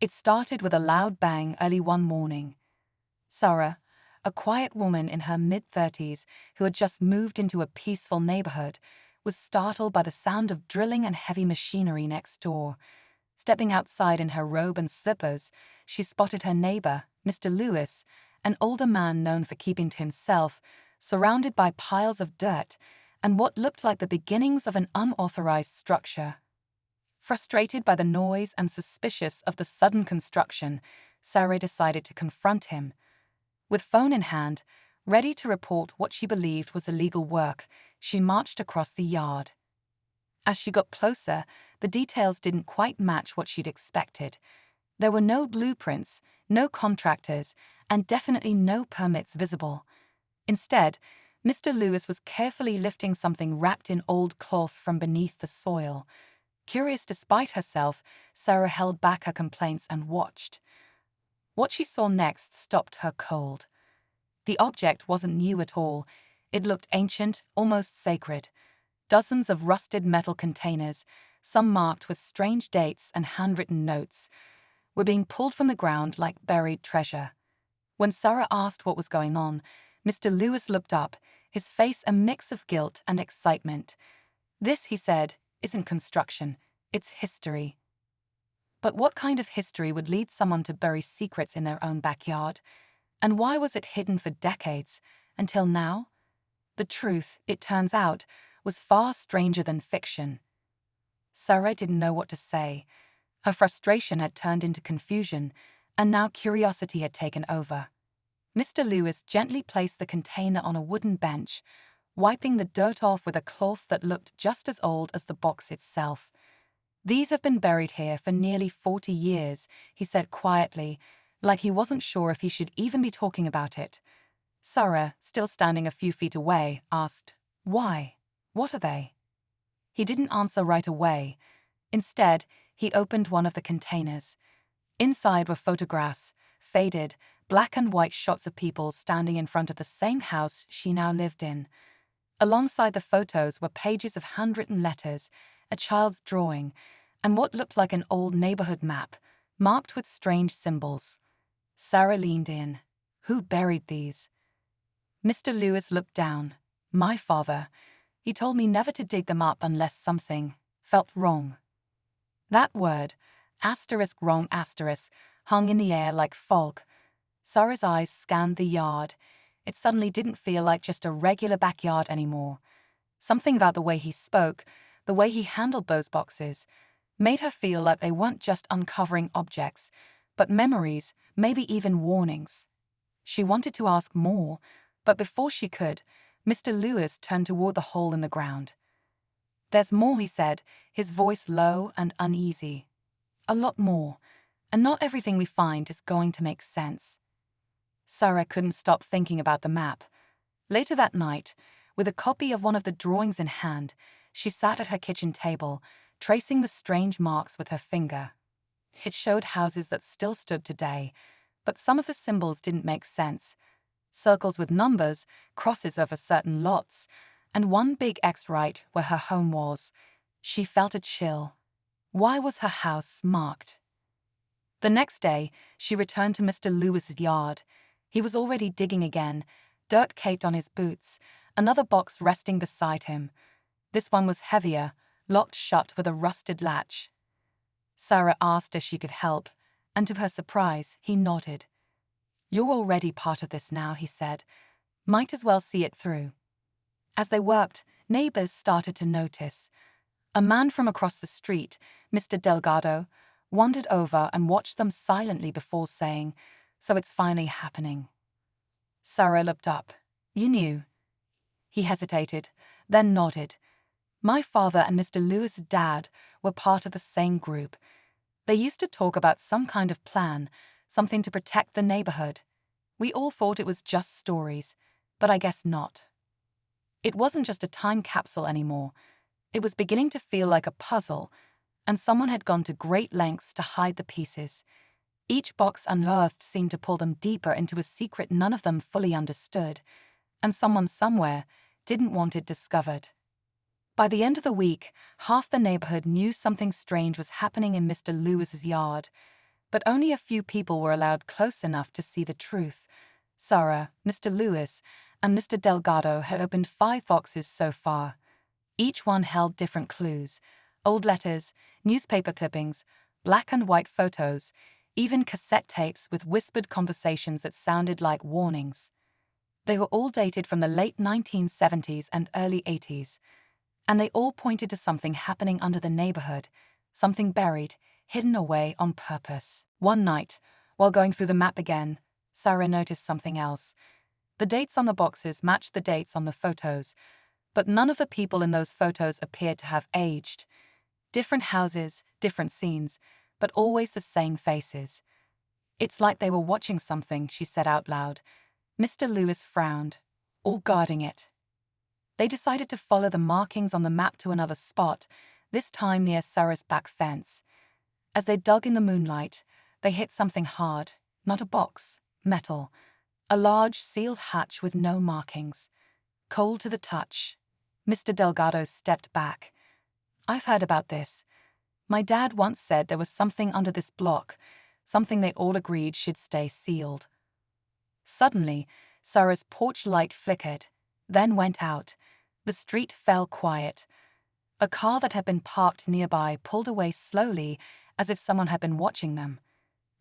It started with a loud bang early one morning. Sarah, a quiet woman in her mid-30s who had just moved into a peaceful neighborhood, was startled by the sound of drilling and heavy machinery next door. Stepping outside in her robe and slippers, she spotted her neighbor, Mr. Lewis, an older man known for keeping to himself, surrounded by piles of dirt and what looked like the beginnings of an unauthorized structure. Frustrated by the noise and suspicious of the sudden construction, Sarah decided to confront him. With phone in hand, ready to report what she believed was illegal work, she marched across the yard. As she got closer, the details didn't quite match what she'd expected. There were no blueprints, no contractors, and definitely no permits visible. Instead, Mr. Lewis was carefully lifting something wrapped in old cloth from beneath the soil. Curious despite herself, Sarah held back her complaints and watched. What she saw next stopped her cold. The object wasn't new at all. It looked ancient, almost sacred. Dozens of rusted metal containers, some marked with strange dates and handwritten notes, were being pulled from the ground like buried treasure. When Sarah asked what was going on, Mr. Lewis looked up, his face a mix of guilt and excitement. "This," he said, "isn't construction, it's history." But what kind of history would lead someone to bury secrets in their own backyard? And why was it hidden for decades, until now? The truth, it turns out, was far stranger than fiction. Sarah didn't know what to say. Her frustration had turned into confusion, and now curiosity had taken over. Mr. Lewis gently placed the container on a wooden bench, wiping the dirt off with a cloth that looked just as old as the box itself. "These have been buried here for nearly 40 years, he said quietly, like he wasn't sure if he should even be talking about it. Sarah, still standing a few feet away, asked, "Why? What are they?" He didn't answer right away. Instead, he opened one of the containers. Inside were photographs, faded, black and white shots of people standing in front of the same house she now lived in. Alongside the photos were pages of handwritten letters, a child's drawing, and what looked like an old neighborhood map, marked with strange symbols. Sarah leaned in. "Who buried these?" Mr. Lewis looked down. "My father. He told me never to dig them up unless something felt wrong." That word, *wrong*, hung in the air like fog. Sarah's eyes scanned the yard. It suddenly didn't feel like just a regular backyard anymore. Something about the way he spoke, the way he handled those boxes, made her feel like they weren't just uncovering objects, but memories, maybe even warnings. She wanted to ask more, but before she could, Mr. Lewis turned toward the hole in the ground. "There's more," he said, his voice low and uneasy. "A lot more, and not everything we find is going to make sense." Sarah couldn't stop thinking about the map. Later that night, with a copy of one of the drawings in hand, she sat at her kitchen table, tracing the strange marks with her finger. It showed houses that still stood today, but some of the symbols didn't make sense. Circles with numbers, crosses over certain lots, and one big X right where her home was. She felt a chill. Why was her house marked? The next day, she returned to Mr. Lewis's yard. He was already digging again, dirt caked on his boots, another box resting beside him. This one was heavier, locked shut with a rusted latch. Sarah asked if she could help, and to her surprise, he nodded. "You're already part of this now," he said. "Might as well see it through." As they worked, neighbors started to notice. A man from across the street, Mr. Delgado, wandered over and watched them silently before saying, "So it's finally happening." Sarah looked up. "You knew?" He hesitated, then nodded. "My father and Mr. Lewis's dad were part of the same group. They used to talk about some kind of plan, something to protect the neighborhood. We all thought it was just stories, but I guess not." It wasn't just a time capsule anymore. It was beginning to feel like a puzzle, and someone had gone to great lengths to hide the pieces. Each box unearthed seemed to pull them deeper into a secret none of them fully understood, and someone somewhere didn't want it discovered. By the end of the week, half the neighborhood knew something strange was happening in Mr. Lewis's yard. But only a few people were allowed close enough to see the truth. Sarah, Mr. Lewis, and Mr. Delgado had opened 5 boxes so far. Each one held different clues: old letters, newspaper clippings, black and white photos, even cassette tapes with whispered conversations that sounded like warnings. They were all dated from the late 1970s and early 80s, and they all pointed to something happening under the neighborhood, something buried, hidden away on purpose. One night, while going through the map again, Sarah noticed something else. The dates on the boxes matched the dates on the photos, but none of the people in those photos appeared to have aged. Different houses, different scenes, but always the same faces. "It's like they were watching something," she said out loud. Mr. Lewis frowned, all guarding it. They decided to follow the markings on the map to another spot, this time near Sarah's back fence. As they dug in the moonlight, they hit something hard, not a box, metal. A large, sealed hatch with no markings. Cold to the touch. Mr. Delgado stepped back. "I've heard about this. My dad once said there was something under this block, something they all agreed should stay sealed." Suddenly, Sarah's porch light flickered, then went out. The street fell quiet. A car that had been parked nearby pulled away slowly, as if someone had been watching them.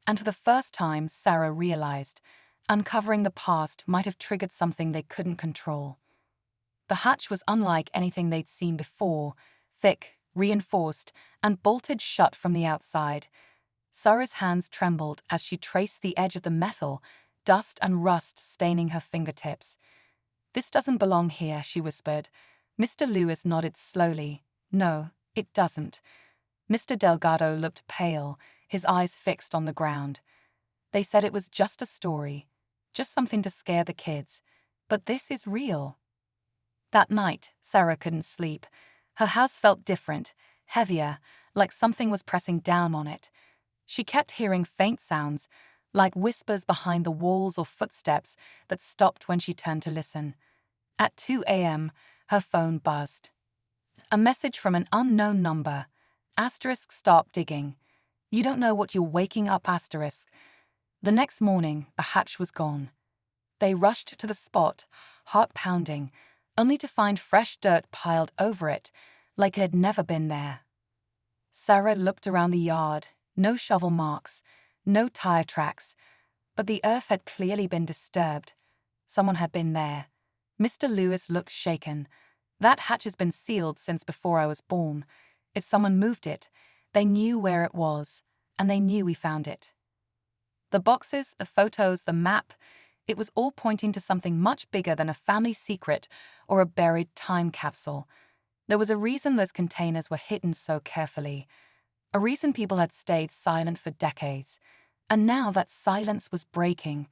And for the first time, Sarah realized, uncovering the past might have triggered something they couldn't control. The hatch was unlike anything they'd seen before, thick, reinforced, and bolted shut from the outside. Sarah's hands trembled as she traced the edge of the metal, dust and rust staining her fingertips. "This doesn't belong here," she whispered. Mr. Lewis nodded slowly. "No, it doesn't." Mr. Delgado looked pale, his eyes fixed on the ground. "They said it was just a story, just something to scare the kids. But this is real." That night, Sarah couldn't sleep. Her house felt different, heavier, like something was pressing down on it. She kept hearing faint sounds, like whispers behind the walls or footsteps that stopped when she turned to listen. At 2 a.m., her phone buzzed. A message from an unknown number. *stop digging. You don't know what you're waking up*. The next morning, the hatch was gone. They rushed to the spot, heart pounding, only to find fresh dirt piled over it, like it had never been there. Sarah looked around the yard. No shovel marks, no tire tracks, but the earth had clearly been disturbed. Someone had been there. Mr. Lewis looked shaken. "That hatch has been sealed since before I was born. If someone moved it, they knew where it was, and they knew we found it." The boxes, the photos, the map, it was all pointing to something much bigger than a family secret or a buried time capsule. There was a reason those containers were hidden so carefully. A reason people had stayed silent for decades. And now that silence was breaking.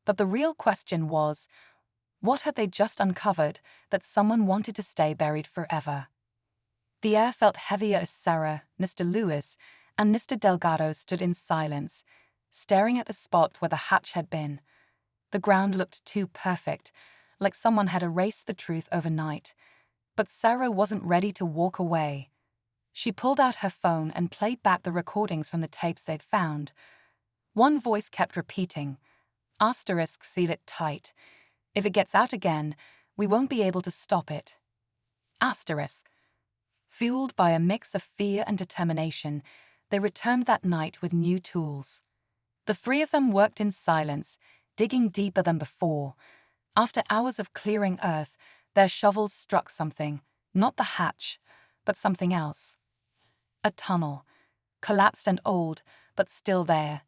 But the real question was, what had they just uncovered that someone wanted to stay buried forever? The air felt heavier as Sarah, Mr. Lewis, and Mr. Delgado stood in silence, staring at the spot where the hatch had been. The ground looked too perfect, like someone had erased the truth overnight. But Sarah wasn't ready to walk away. She pulled out her phone and played back the recordings from the tapes they'd found. One voice kept repeating, "*seal it tight. If it gets out again, we won't be able to stop it." Asterisk. Fueled by a mix of fear and determination, they returned that night with new tools. The 3 of them worked in silence, digging deeper than before. After hours of clearing earth, their shovels struck something, not the hatch, but something else. A tunnel, collapsed and old, but still there.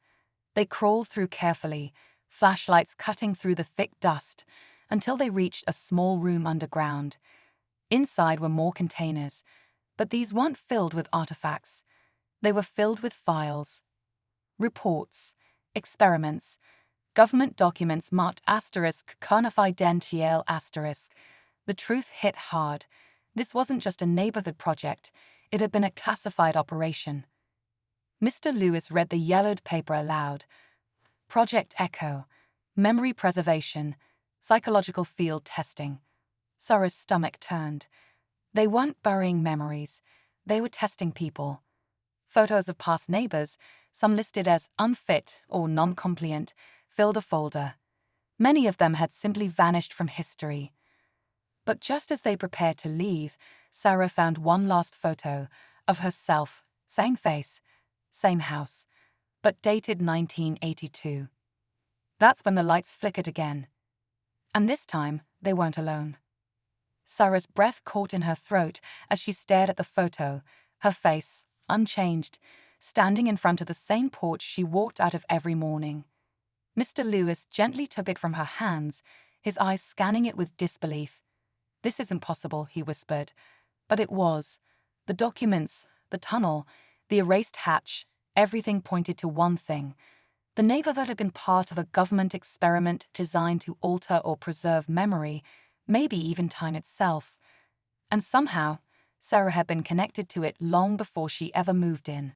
They crawled through carefully, flashlights cutting through the thick dust, until they reached a small room underground. Inside were more containers, but these weren't filled with artifacts. They were filled with files. Reports, experiments, government documents marked *confidentiel*. The truth hit hard. This wasn't just a neighborhood project. It had been a classified operation. Mr. Lewis read the yellowed paper aloud. Project Echo, memory preservation, psychological field testing. Sarah's stomach turned. They weren't burying memories. They were testing people. Photos of past neighbors, some listed as unfit or non-compliant, filled a folder. Many of them had simply vanished from history. But just as they prepared to leave, Sarah found one last photo of herself, same face, same house, but dated 1982. That's when the lights flickered again. And this time, they weren't alone. Sarah's breath caught in her throat as she stared at the photo, her face, unchanged, standing in front of the same porch she walked out of every morning. Mr. Lewis gently took it from her hands, his eyes scanning it with disbelief. "This isn't possible," he whispered. But it was. The documents, the tunnel, the erased hatch, everything pointed to one thing. The neighborhood had been part of a government experiment designed to alter or preserve memory, maybe even time itself. And somehow, Sarah had been connected to it long before she ever moved in.